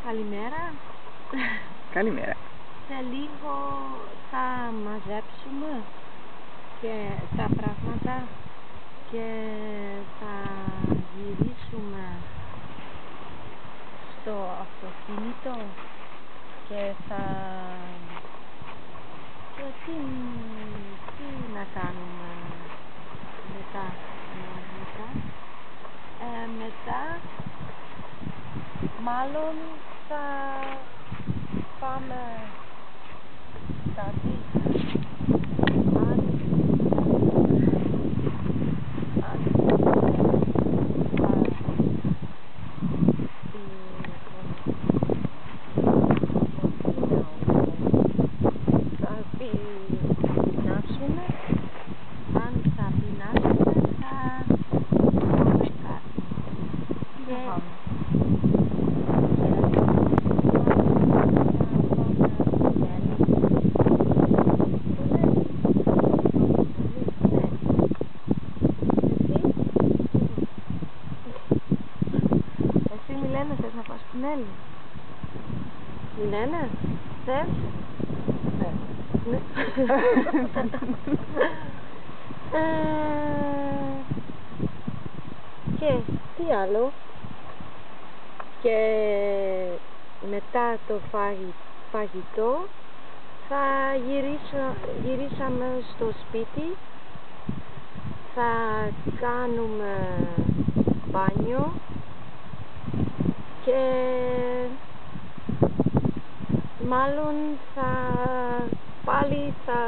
Καλημέρα. Καλημέρα. Σε λίγο θα μαζέψουμε και τα πράγματα και θα γυρίσουμε στο αυτοκίνητο και τι να κάνουμε μετά. Μετά μάλλον θα πάμε κάτι. Αν θα πεινάσουμε θα πάμε κάτι. Εσύ Μιλένα θες να πας στην Έλλη? Μιλένα, θες? Ναι. Και τι άλλο? Και μετά το φαγητό θα γυρίσαμε στο σπίτι, θα κάνουμε μπάνιο και μάλλον πάλι θα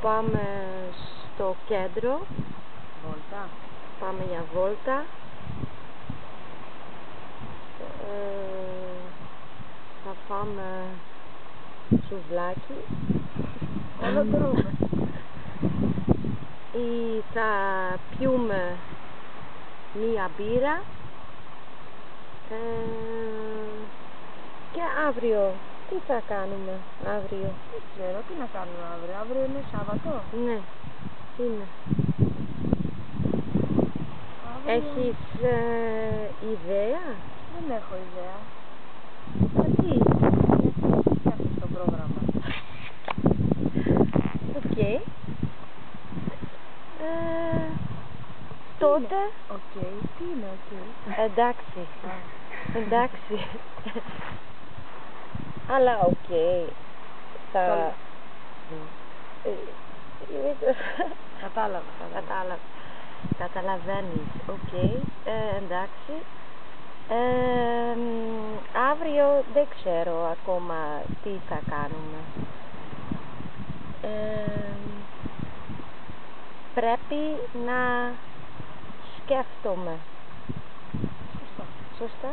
πάμε στο κέντρο. Βόλτα. Πάμε για βόλτα. Θα φάμε σουβλάκι. Όλο τρώμε. Ή θα πιούμε μία μπύρα. Και αύριο, τι θα κάνουμε αύριο? Δεν ξέρω, τι να κάνουμε αύριο? Αύριο είναι Σάββατο. Ναι, είναι. Αύριο... Έχεις ιδέα? Δεν έχω ιδέα. Γιατί? Γιατί φτιάχνεις το πρόγραμμα? Οκ. Τότε... Οκ, τι είναι οκ? Εντάξει. Εντάξει. Αλλά οκ. Θα... Κατάλαβα. Καταλαβαίνεις. Οκ. Εντάξει. Αύριο δεν ξέρω ακόμα τι θα κάνουμε. Πρέπει να σκέφτομαι. Σωστά. Σωστά?